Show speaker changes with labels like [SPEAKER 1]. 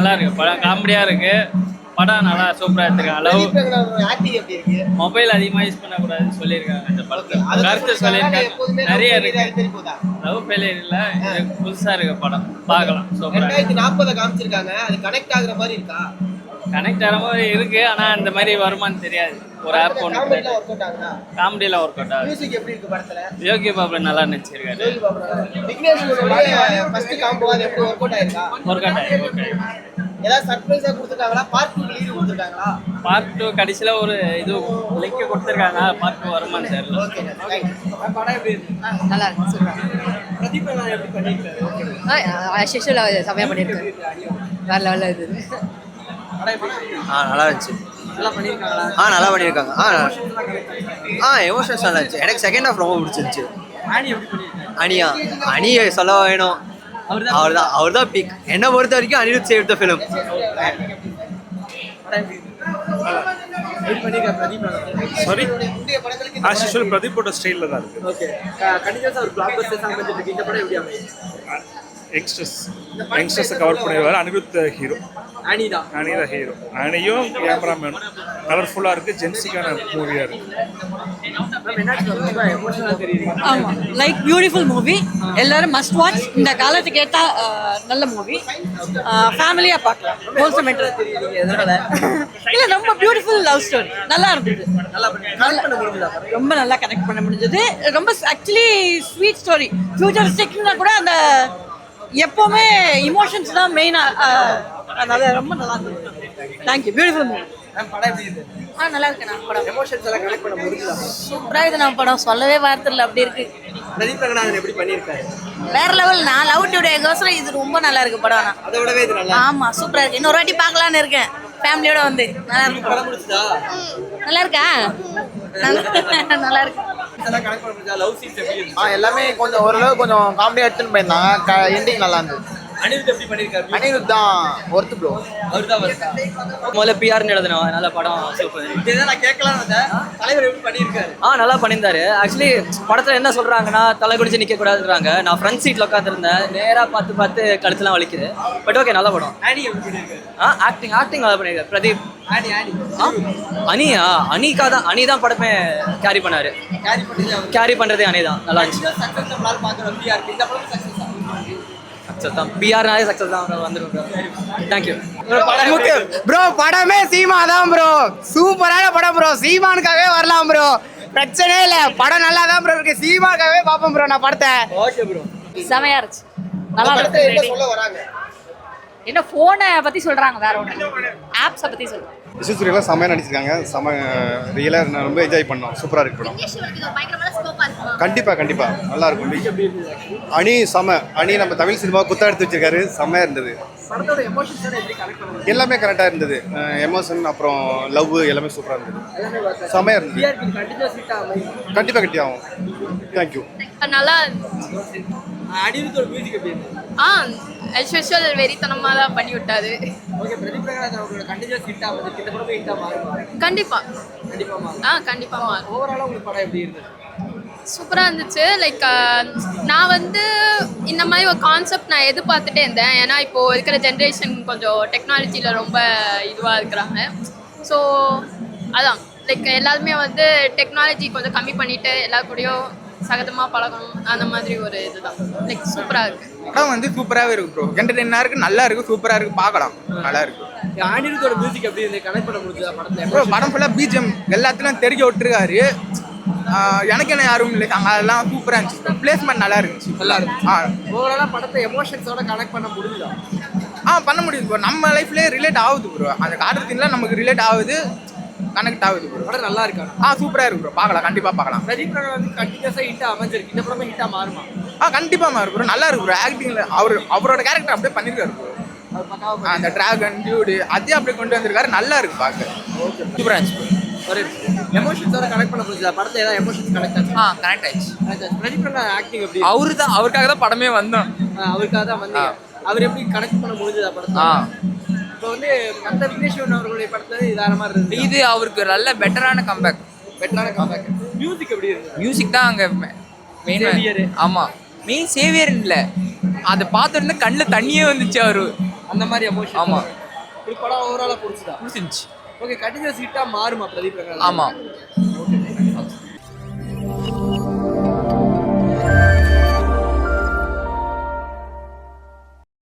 [SPEAKER 1] நல்லா இருக்கு படம், காமெடியா இருக்கு. படம் நல்லா சூப்பரா எடுத்திருக்காங்க. மொபைல் அதிகமா யூஸ் பண்ணக்கூடாதுன்னு சொல்லியிருக்காங்க இந்த படத்துல. கருத்து சொல்லியிருக்காங்க நிறைய இருக்கு. லவ் ஃபெயிலியர் இல்ல, இது புதுசா இருக்கு படம், பார்க்கலாம். சூப்பரா
[SPEAKER 2] 2040 காமிச்சிருக்காங்க. அது கனெக்ட் ஆகுற மாதிரி இருக்கா?
[SPEAKER 1] கனெக்ட் ஆகிற மாதிரி இருக்கு, ஆனா இந்த மாதிரி வருமானு தெரியாது. ஒரு ஆப் ஒன்று காமெடியில ஒர்க் அவுட் ஆகுது.
[SPEAKER 2] மியூசிக் எப்படி இருக்கு படத்துல?
[SPEAKER 1] யோகி பாபு நல்லா நடிச்சிருக்காரு.
[SPEAKER 2] விக்னேஷ் ஃபர்ஸ்ட் காம்போ அது எப்படி ஒர்க் அவுட் ஆயிருக்கா?
[SPEAKER 1] ஒர்க் அவுட் ஆயிருக்கு.
[SPEAKER 2] ஏதாவது சர்ப்ரைஸா கொடுத்துட்டாங்களா? பார்ட் 2 லீவ் கொடுத்துட்டாங்களா?
[SPEAKER 1] பார்ட் 2 கடைசியில ஒரு இது லிங்க் கொடுத்துருக்காங்க. பார்ட் 2 வருமானு தெரியல.
[SPEAKER 2] ஓகே, படம் எப்படி இருக்கு?
[SPEAKER 3] நல்லா இருக்கு, சூப்பரா.
[SPEAKER 2] பிரதீப் அண்ணா எப்படி பண்ணிருக்காரு?
[SPEAKER 3] செமையா பண்ணிருக்காரு. வேற லெவல்ல இது.
[SPEAKER 4] நல்லா இருந்துச்சு.
[SPEAKER 2] நல்லா பண்ணிருக்காங்களா?
[SPEAKER 4] நல்லா பண்ணியிருக்காங்க. எமோஷன்ஸ் நல்லா இருந்துச்சு. எனக்கு செகண்ட் ஹாஃப் ரொம்ப பிடிச்சிருந்துச்சு.
[SPEAKER 2] ஆனி எப்படி பண்ணிருக்காரு?
[SPEAKER 4] அணியை சொல்ல வேணும். அவர் தான் பீக். என்னை பொறுத்த வரைக்கும் Anirudh save the film.
[SPEAKER 5] Sorry,
[SPEAKER 2] இந்திய படங்களுக்கு
[SPEAKER 5] ஆஸ் யூஷுவல் பிரதீப்போட ஸ்டைலில் தான் இருக்குது.
[SPEAKER 2] ஓகே, கண்டினியூஸா ஒரு பிளாக் பஸ்டர்ஸ் அமைஞ்சிட்டு இருக்கு. இந்த படம் எப்படி அமையும்?
[SPEAKER 5] யங்ஸ்டர்ஸை கவர் பண்ணிடுவார். அனிருத் ஹீரோ,
[SPEAKER 2] ஆனி தான்
[SPEAKER 5] ஹீரோ. அணியும் கேமராமேன் கலர்ஃபுல்லாக இருக்குது. ஜென்சிக்கான மூவியாக இருக்குது.
[SPEAKER 2] எமோஷனலா தெரியுது.
[SPEAKER 3] ஆமா, லைக் பியூட்டிஃபுல் மூவி. எல்லாரும் மஸ்ட் வாட்ச். இந்த காலத்துக்கு ஏற்ற நல்ல மூவி. ஃபேமிலியா பார்க்கலாம். ஹோல்சம்
[SPEAKER 2] தெரியுது எதனால?
[SPEAKER 3] இல்ல, ரொம்ப பியூட்டிஃபுல் லவ் ஸ்டோரி. நல்லா இருந்தது.
[SPEAKER 2] நல்லா கனெக்ட் பண்ண முடியுதா?
[SPEAKER 3] ரொம்ப நல்லா கனெக்ட் பண்ண முடிஞ்சது. ரொம்ப ஆக்சுவலி ஸ்வீட் ஸ்டோரி. ஃபியூச்சரிஸ்டிக்னா கூட அந்த எப்பவுமே இமோஷன்ஸ் தான் மெயினா. அதனால ரொம்ப நல்லா இருந்தது. தேங்க்யூ. Beautiful movie.
[SPEAKER 2] படம் எப்படி இருக்கு?
[SPEAKER 3] நல்லா இருக்குண்ணா படம்.
[SPEAKER 2] எமோஷன்ஸ் எல்லாம் கனெக்ட் பண்ண முடியுதா?
[SPEAKER 3] சூப்பரா இது நான் படம் சொல்லவே வார்த்தை இல்லை, அப்படி இருக்கு.
[SPEAKER 2] பிரதீப் ரங்கநாதன் எப்படி பண்ணிருக்காரு?
[SPEAKER 3] வேற லெவல். நான் லவ் டுடே கோசரம் இது ரொம்ப நல்லா இருக்கு படம்.
[SPEAKER 2] அதை விடவே இது நல்லா
[SPEAKER 3] ஆமா, சூப்பரா இருக்கு. இன்னொரு வாட்டி பார்க்கலான்னு இருக்கேன் ஃபேமிலியோட வந்து. நல்லா இருக்கு
[SPEAKER 2] படம் முடிச்சதா?
[SPEAKER 3] நல்லா இருக்கா? நல்லா இருக்கு.
[SPEAKER 2] இதெல்லாம் கனெக்ட் பண்ண முடிஞ்சா? லவ் சீன்ஸ் எப்படி இருக்கு?
[SPEAKER 6] எல்லாமே கொஞ்சம் ஓரளவு கொஞ்சம் காமெடியாக எடுத்துன்னு போயிருந்தாங்க. எண்டிங் நல்லா இருந்தது.
[SPEAKER 2] அனிருத் எப்படி பண்ணிருக்காரு?
[SPEAKER 6] அனிருத் தான் ஒர்த்து ப்ரோ.
[SPEAKER 2] அவர்தான் வருதா?
[SPEAKER 4] முதல்ல பிஆர்னு எழுதணும். நல்ல படம், சூப்பர்.
[SPEAKER 2] இதெல்லாம் நான் கேட்கலாம் வந்தேன். தலைவர் எப்படி பண்ணிருக்காரு?
[SPEAKER 4] நல்லா பண்ணியிருந்தாரு. ஆக்சுவலி படத்தில் என்ன சொல்கிறாங்கன்னா, தலை குடிச்சு நிற்கக்கூடாதுன்றாங்க. நான் ஃப்ரண்ட் சீட்டில் உட்காந்துருந்தேன். நேராக பார்த்து கழுத்துலாம் வலிக்குது. பட் ஓகே, நல்லா படம்.
[SPEAKER 2] ஆனி எப்படி பண்ணிருக்காரு?
[SPEAKER 4] ஆக்டிங் நல்லா பண்ணியிருக்காரு பிரதீப்.
[SPEAKER 2] ஆனி
[SPEAKER 4] அனி தான் படமே கேரி பண்ணாரு. கேரி பண்ணுறதே அனி தான். நல்லா இருந்துச்சு.
[SPEAKER 2] சக்சஸ் நம்மளால பார்க்கறோம். பிஆர் இந்த படம் சக்சஸ்
[SPEAKER 4] தான். பிஆர்னாலே சக்ஸஸ் தான் வந்துடும். Thank you
[SPEAKER 6] bro. படமே சீமா தான் ப்ரோ. சூப்பரான படம் ப்ரோ. சீமானுக்காகவே வரலாம் ப்ரோ. பிரச்சனையே இல்லை. படம் நல்லா தான் ப்ரோ இருக்கு. சீமானுக்காகவே பார்ப்போம் ப்ரோ நான் படத்தை.
[SPEAKER 2] Okay bro.
[SPEAKER 3] செமையா இருந்துச்சு. நல்லா
[SPEAKER 2] படத்தை என்ன
[SPEAKER 3] இருக்கு.
[SPEAKER 2] சொல்ல வராங்க?
[SPEAKER 3] என்ன போனை பத்தி சொல்றாங்க, வேற ஒண்ணு ஆப்ஸை பத்தி சொல்றாங்க.
[SPEAKER 7] விஸ்வசூரியெல்லாம் செம்மையாக நடிச்சிருக்காங்க. ரியலாக நான் ரொம்ப என்ஜாய் பண்ணோம். சூப்பராக இருக்கு படம். கண்டிப்பாக நல்லா இருக்கும். அணி நம்ம தமிழ் சினிமா குத்தா எடுத்து வச்சிருக்காரு. செம்மையாக இருந்தது.
[SPEAKER 2] படத்தோட எமோஷன்ஸ் எப்படி கனெக்ட் பண்ணுவீங்க?
[SPEAKER 7] எல்லாமே கரெக்டாக இருந்தது. எமோஷன் அப்புறம் லவ் எல்லாமே சூப்பராக இருந்தது. செம்மையாக இருந்தது.
[SPEAKER 2] பிஆர்க்கு கண்டினியூஸ் ஹிட் ஆகும்.
[SPEAKER 7] கண்டிப்பாக கட்டி ஆகும். தேங்க்யூ.
[SPEAKER 8] நல்லா
[SPEAKER 2] அனிருத்தோட மியூசிக் எப்படி இருக்கு?
[SPEAKER 8] ஸ்பெஷல் வெறித்தனமா தான் பண்ணி விட்டாரு.
[SPEAKER 2] ஓகே, பிரதீப் ரங்கநாதன் அவங்களோட கண்டினியூஸ் ஹிட் ஆகுது. இந்த படமே ஹிட் ஆகுமா?
[SPEAKER 8] கண்டிப்பா
[SPEAKER 2] மாறும்.
[SPEAKER 8] கண்டிப்பா மாறும்.
[SPEAKER 2] ஓவராலா உங்களுக்கு படம் எப்படி இருந்தது?
[SPEAKER 8] சூப்பராக இருந்துச்சு. லைக் நான் வந்து இந்த மாதிரி ஒரு கான்செப்ட் நான் எதிர்பார்த்துட்டே இருந்தேன். ஏன்னா இப்போது இருக்கிற ஜென்ரேஷன் கொஞ்சம் டெக்னாலஜியில் ரொம்ப இதுவாக இருக்கிறாங்க. ஸோ அதான் லைக் எல்லாருமே வந்து டெக்னாலஜி கொஞ்சம் கம்மி பண்ணிவிட்டு எல்லா கூடயும் சகஜமாக பழகணும். அந்த மாதிரி ஒரு இதுதான். லைக் சூப்பராக இருக்குது.
[SPEAKER 6] படம் வந்து சூப்பராகவே இருக்கு ப்ரோ. என்டர்டெயினாக இருக்குது. நல்லா இருக்குது. சூப்பராக இருக்குது. பார்க்கலாம். நல்லா இருக்கு.
[SPEAKER 2] அனிருத்தோட மியூசிக் எப்படி இருந்து கனெக்ட் பண்ண முடிஞ்சதா படத்துல?
[SPEAKER 6] ப்ரோ படம் ஃபுல்லாக பிஜிஎம் எல்லாத்துலையும் தெரிஞ்சு விட்டுருக்காரு. எனக்கு என்ன யாரும் இல்லை. அதெல்லாம் சூப்பராக இருந்துச்சு. பிளேஸ்மெண்ட் நல்லா இருந்துச்சு. நல்லா இருந்துச்சு.
[SPEAKER 2] ஓவராலா படத்தை எமோஷன்ஸோட கனெக்ட் பண்ண முடியுதா?
[SPEAKER 6] பண்ண முடியுது ப்ரோ. நம்ம லைஃப்லேயே ரிலேட் ஆகுது ப்ரோ. அந்த காரணத்தின்லாம் நமக்கு ரிலேட் ஆகுது, கனெக்ட் ஆகுது ப்ரோ.
[SPEAKER 2] படம் நல்லா இருக்கா?
[SPEAKER 6] சூப்பராக இருக்கு ப்ரோ. பார்க்கலாம். கண்டிப்பாக பார்க்கலாம்.
[SPEAKER 2] பிரதீப் ரங்கநாதன் வந்து கண்டினியூஸாக ஹிட் அமைஞ்சிருக்கு. இந்த படமே ஹிட்டாக மாறுமா?
[SPEAKER 6] கண்டிப்பாக மாறும் ப்ரோ. நல்லா இருக்கு ப்ரோ. ஆக்டிங்கில் அவரோட கேரக்டர் அப்படியே பண்ணியிருக்காரு ப்ரோ. அந்த டிராகன் டியூடு அதே அப்படியே கொண்டு வந்திருக்காரு. நல்லா இருக்கு பார்க்க. சூப்பராக இருந்துச்சு ப்ரோ.
[SPEAKER 2] ஒரு எமோஷன்ஸோட கனெக்ட் பண்ண முடிஞ்சதா? படத்தை ஏதாவது எமோஷன்ஸ் கனெக்ட் ஆச்சு?
[SPEAKER 6] கனெக்ட் ஆயிடுச்சு.
[SPEAKER 2] பிரதீப் ரங்கநாதன் ஆக்டிங் எப்படி?
[SPEAKER 6] அவருக்காக தான் படமே வந்தோம்.
[SPEAKER 2] அவருக்காக தான் வந்தீங்க. அவர் எப்படி கனெக்ட் பண்ண முடிஞ்சதா படத்தை? இப்போ வந்து மற்ற விக்னேஷ் அவர்களுடைய படத்துல இதான மாதிரி இருந்தது.
[SPEAKER 9] இது அவருக்கு நல்ல பெட்டரான கம்பேக்.
[SPEAKER 2] மியூசிக் எப்படி இருந்தது?
[SPEAKER 9] மியூசிக் தான் அங்கே மெயின். ஆமாம், மெயின் சேவியர் இல்லை. அதை பார்த்துட்டு கண்ணில் தண்ணியே வந்துச்சு. அவர்
[SPEAKER 2] அந்த மாதிரி எமோஷன்.
[SPEAKER 9] ஆமா.
[SPEAKER 2] ஒரு படம் ஓவராலா பிடிச்சதா?
[SPEAKER 9] பிடிச்சிருந்துச்சு.
[SPEAKER 2] ஓகே, கண்டினியூஸ் ஹிட்டா மாறுமா பிரதீப் ரங்கராஜன்?
[SPEAKER 9] ஆமா.
[SPEAKER 2] ஓகே.